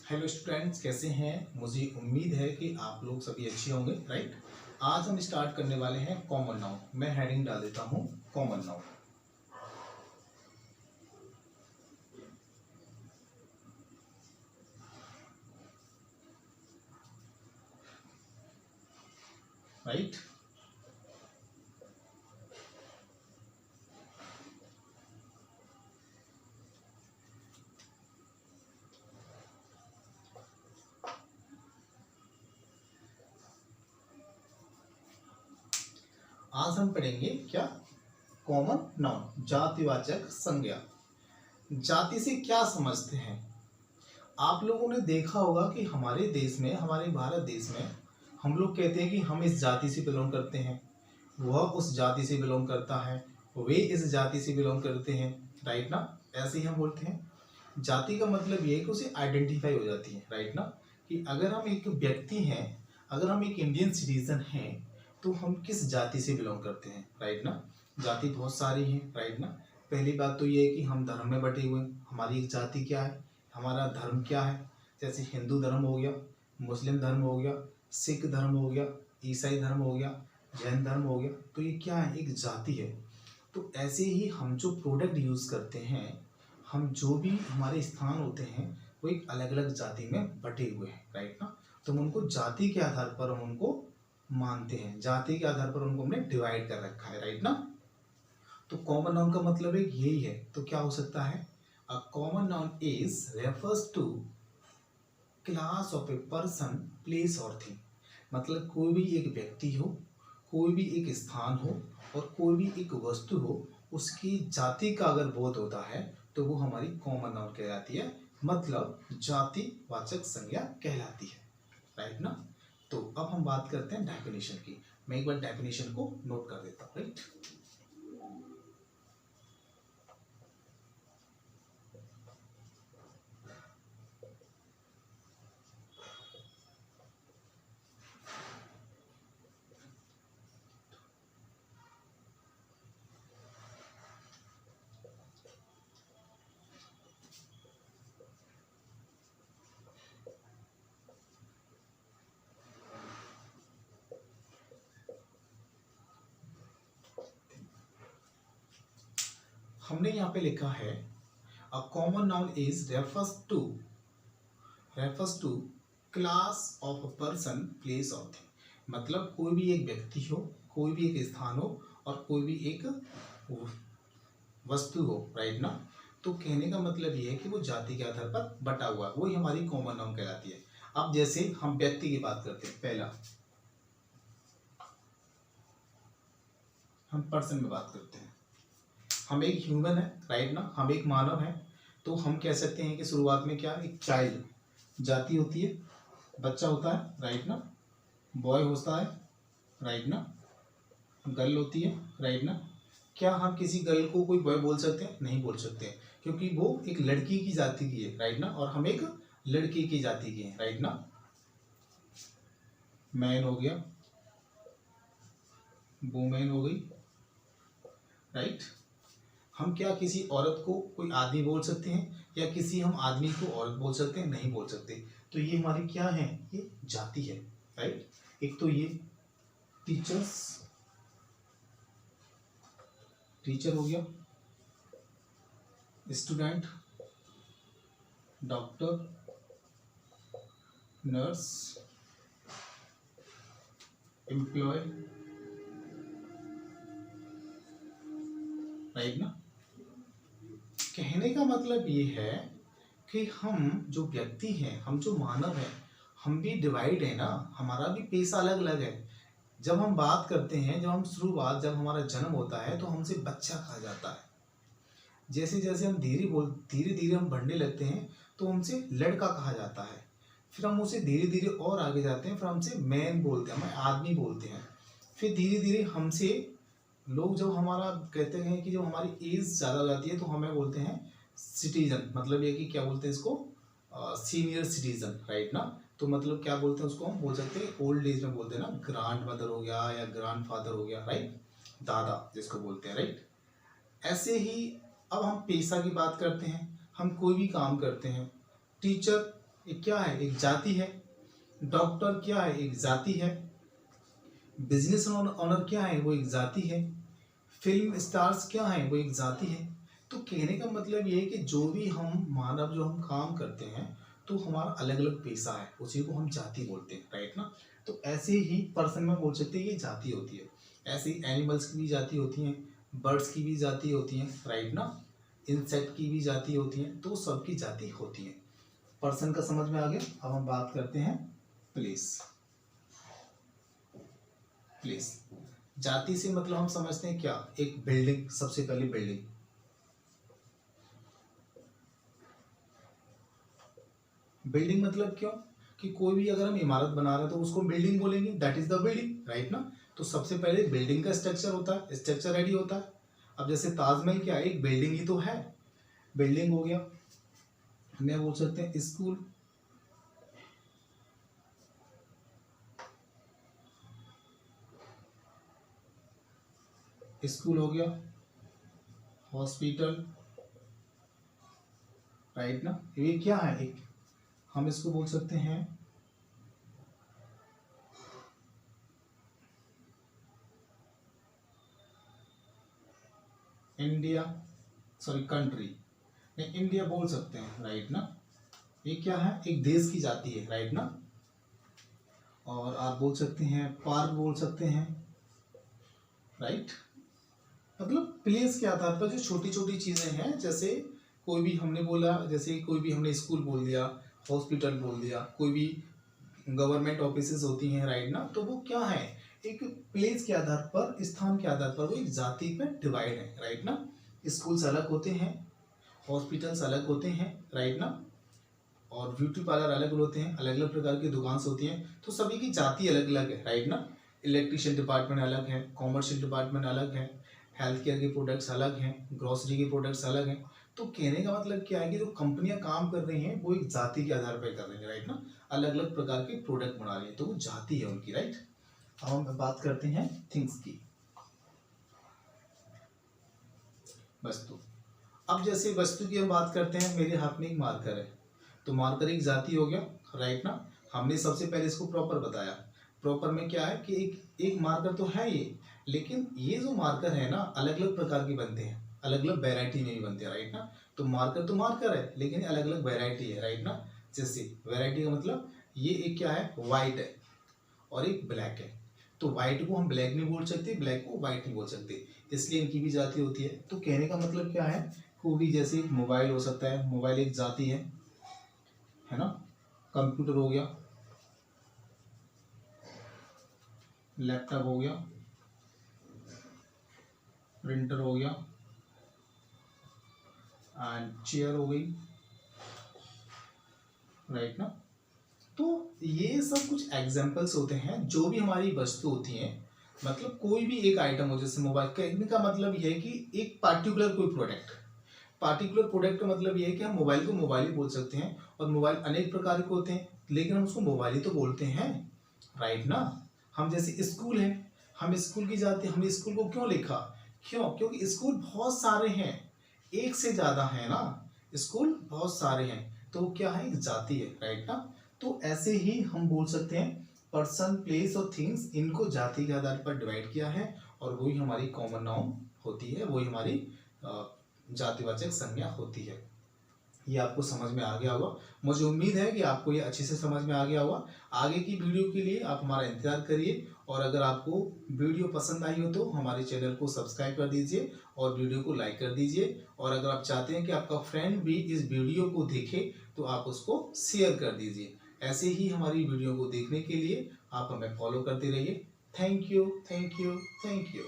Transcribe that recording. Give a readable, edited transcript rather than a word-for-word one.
Hello students, कैसे हैं। मुझे उम्मीद है कि आप लोग सभी अच्छे होंगे। राइट, आज हम स्टार्ट करने वाले हैं कॉमन नाउन। मैं हेडिंग डाल देता हूं कॉमन नाउन। राइट, आज हम पढ़ेंगे क्या, कॉमन नाउन, जातिवाचक संज्ञा। जाति से क्या समझते हैं। आप लोगों ने देखा होगा कि हमारे देश में, हमारे भारत देश में हम लोग कहते हैं कि हम इस जाति से बिलोंग करते हैं, वह उस जाति से बिलोंग करता है, वे इस जाति से बिलोंग करते हैं। राइट ना, ऐसे ही हम बोलते हैं। जाति का मतलब ये है कि उसे आइडेंटिफाई हो जाती है। राइट ना, कि अगर हम एक व्यक्ति हैं, अगर हम एक इंडियन सिटीजन हैं, तो हम किस जाति से बिलोंग करते हैं। राइट ना, जाति बहुत सारी हैं। राइट ना, पहली बात तो ये है कि हम धर्म में बटे हुए हैं। हमारी एक जाति क्या है, हमारा धर्म क्या है। जैसे हिंदू धर्म हो गया, मुस्लिम धर्म हो गया, सिख धर्म हो गया, ईसाई धर्म हो गया, जैन धर्म हो गया। तो ये क्या है, एक जाति है। तो ऐसे ही हम जो प्रोडक्ट यूज़ करते हैं, हम जो भी हमारे स्थान होते हैं, वो एक अलग अलग जाति में बटे हुए हैं। राइट ना, तो हम उनको जाति के आधार पर हम उनको मानते हैं, जाति के आधार पर उनको हमने डिवाइड कर रखा है। राइट ना, तो कॉमन नाउन का मतलब एक यही है। तो क्या हो सकता है, a common noun is refers to class of a person, place और थिंग। मतलब कोई भी एक व्यक्ति हो, कोई भी एक स्थान हो और कोई भी एक वस्तु हो, उसकी जाति का अगर बोध होता है तो वो हमारी कॉमन नाउन कहलाती है, मतलब जातिवाचक संज्ञा कहलाती है। राइट ना, तो अब हम बात करते हैं डेफिनेशन की। मैं एक बार डेफिनेशन को नोट कर देता हूँ। राइट, हमने यहाँ पे लिखा है, a common noun is refers to class of a person, place और थिंग। मतलब कोई भी एक व्यक्ति हो, कोई भी एक स्थान हो और कोई भी एक वस्तु हो। राइट ना, तो कहने का मतलब ये है कि वो जाति के आधार पर बटा हुआ है, वही हमारी कॉमन नाउन कहलाती है। अब जैसे हम व्यक्ति की बात करते हैं, पहला हम पर्सन में बात करते हैं। हम एक ह्यूमन है। राइट ना, हम एक मानव है। तो हम कह सकते हैं कि शुरुआत में क्या, एक चाइल्ड जाति होती है, बच्चा होता है। राइट ना, बॉय होता है। राइट ना, गर्ल होती है। राइट ना, क्या हम किसी गर्ल को कोई बॉय बोल सकते हैं? नहीं बोल सकते, क्योंकि वो एक लड़की की जाति की है। राइट ना, और हम एक लड़की की जाति की है। राइट ना, मैन हो गया, वुमेन हो गई। राइट, हम क्या किसी औरत को कोई आदमी बोल सकते हैं, या किसी हम आदमी को औरत बोल सकते हैं? नहीं बोल सकते। तो ये हमारी क्या है, ये जाति है। राइट, एक तो ये टीचर्स, टीचर हो गया, student, doctor, nurse, employ. Right ना, कहने का मतलब ये है कि हम जो व्यक्ति हैं, हम जो मानव हैं, हम भी डिवाइड है ना, हमारा भी पेशा अलग अलग है। जब हम बात करते हैं, जब हमारा जन्म होता है तो हमसे बच्चा कहा जाता है। जैसे जैसे हम धीरे धीरे हम बढ़ने लगते हैं तो हमसे लड़का कहा जाता है। फिर हम उसे धीरे धीरे और आगे जाते हैं, फिर हमसे मैन बोलते हैं, हमें आदमी बोलते हैं। फिर धीरे धीरे हमसे लोग, जब हमारा कहते हैं कि जब हमारी एज ज़्यादा हो जाती है तो हमें बोलते हैं सिटीजन। मतलब ये कि क्या बोलते हैं इसको, सीनियर सिटीजन। राइट ना, तो मतलब क्या बोलते हैं उसको, हम बोल सकते हैं ओल्ड एज में बोलते हैं ना, ग्रांड मदर हो गया या ग्रांड फादर हो गया। राइट, दादा जिसको बोलते हैं। राइट, ऐसे ही अब हम पेशा की बात करते हैं, हम कोई भी काम करते हैं। टीचर ये क्या है, एक जाति है। डॉक्टर क्या है, एक जाति है। बिजनेस ओनर क्या है, वो एक जाति है। फिल्म स्टार्स क्या है, वो एक जाति है। तो कहने का मतलब ये है कि जो भी हम मानव जो हम काम करते हैं तो हमारा अलग अलग पेशा है, उसी को हम जाति बोलते हैं, राइट ना। तो ऐसे ही पर्सन में बोल सकते हैं ये जाति होती है। ऐसे ही एनिमल्स की भी जाति होती हैं, बर्ड्स की भी जाति होती हैं, राइट ना। इंसेक्ट की भी जाति होती है, तो सबकी जाति होती है। पर्सन का समझ में आ गया। अब हम बात करते हैं प्लेस। प्लेस जाति से मतलब हम समझते हैं क्या, एक बिल्डिंग, सबसे पहले बिल्डिंग। बिल्डिंग मतलब क्यों कि कोई भी अगर हम इमारत बना रहे हैं तो उसको बिल्डिंग बोलेंगे, that is the building, right ना। तो सबसे पहले बिल्डिंग का स्ट्रक्चर होता है, स्ट्रक्चर रेडी होता है। अब जैसे ताजमहल क्या है, एक बिल्डिंग ही तो है। बिल्डिंग हो गया। हमने बोल सकते हैं स्कूल, स्कूल हो गया। हॉस्पिटल, राइट ना। ये क्या है, एक हम इसको बोल सकते हैं इंडिया, सॉरी कंट्री, नहीं इंडिया बोल सकते हैं, राइट ना। ये क्या है, एक देश की जाति है, राइट ना। और आप बोल सकते हैं पार्क बोल सकते हैं, राइट। मतलब प्लेस के आधार पर जो छोटी छोटी चीजें हैं, जैसे कोई भी हमने बोला, जैसे कोई भी हमने स्कूल बोल दिया, हॉस्पिटल बोल दिया, कोई भी गवर्नमेंट ऑफिसेज होती हैं, राइट ना। तो वो क्या है, एक प्लेस के आधार पर, स्थान के आधार पर वो एक जाति पे डिवाइड है, राइट ना। स्कूल्स अलग होते हैं, हॉस्पिटल्स अलग होते हैं, राइट ना। और ब्यूटी पार्लर अलग होते हैं, अलग अलग प्रकार की दुकान होती हैं, तो सभी की जाति अलग अलग है, राइट ना। इलेक्ट्रिशियन डिपार्टमेंट अलग है, कॉमर्शियल डिपार्टमेंट अलग है, हेल्थ केयर के प्रोडक्ट्स अलग हैं, ग्रोसरी के प्रोडक्ट्स अलग हैं। तो कहने का मतलब क्या है कि जो कंपनियां काम कर रही हैं वो एक जाति के आधार पर कर रही है, राइट ना। अलग अलग प्रकार के प्रोडक्ट बना रही है, तो वो जाति है उनकी, राइट। अब हम बात करते हैं थिंग्स की, वस्तु। अब जैसे वस्तु की हम बात करते हैं, मेरे हाथ में एक मार्कर है, तो मार्कर एक जाति हो गया, राइट ना। हमने सबसे पहले इसको प्रॉपर बताया। प्रॉपर में क्या है कि एक मार्कर तो है ये, लेकिन ये जो मार्कर है ना अलग अलग प्रकार के बनते हैं, अलग अलग वेराइटी में भी बनते हैं, राइट ना। तो मार्कर है, लेकिन अलग अलग वेराइटी है, राइट ना। जैसे वेराइटी का मतलब ये एक क्या है, वाइट है और एक ब्लैक है। तो व्हाइट को हम ब्लैक नहीं बोल सकते, ब्लैक को व्हाइट नहीं बोल सकते, इसलिए इनकी भी जाति होती है। तो कहने का मतलब क्या है, कोई भी जैसे मोबाइल हो सकता है, मोबाइल एक जाति है ना। कंप्यूटर हो गया, लैपटॉप हो गया, प्रिंटर हो गया, एंड चेयर हो गई, राइट ना। तो ये सब कुछ एग्जाम्पल्स होते हैं, जो भी हमारी वस्तु होती हैं, मतलब कोई भी एक आइटम हो, जैसे मोबाइल, कहने का मतलब ये है कि एक पार्टिकुलर कोई प्रोडक्ट, पार्टिकुलर प्रोडक्ट का मतलब ये है कि हम मोबाइल को मोबाइल ही बोल सकते हैं, और मोबाइल अनेक प्रकार के होते हैं, लेकिन हम उसको मोबाइल ही तो बोलते हैं, राइट ना। हम जैसे स्कूल है, हम स्कूल की जाते, हमने स्कूल को क्यों लिखा, क्यों, क्योंकि स्कूल बहुत सारे हैं, एक से ज्यादा है ना, स्कूल बहुत सारे हैं, तो क्या है, एक जाति है, राइट ना। तो ऐसे ही हम बोल सकते हैं पर्सन, प्लेस और थिंग्स, इनको जाति के आधार पर डिवाइड किया है, और वही हमारी कॉमन नाउन होती है, वही हमारी जातिवाचक संज्ञा होती है। ये आपको समझ में आ गया होगा, मुझे उम्मीद है कि आपको ये अच्छे से समझ में आ गया होगा। आगे की वीडियो के लिए आप हमारा इंतजार करिए, और अगर आपको वीडियो पसंद आई हो तो हमारे चैनल को सब्सक्राइब कर दीजिए और वीडियो को लाइक कर दीजिए, और अगर आप चाहते हैं कि आपका फ्रेंड भी इस वीडियो को देखे तो आप उसको शेयर कर दीजिए। ऐसे ही हमारी वीडियो को देखने के लिए आप हमें फॉलो करते रहिए। Thank you, thank you, thank you.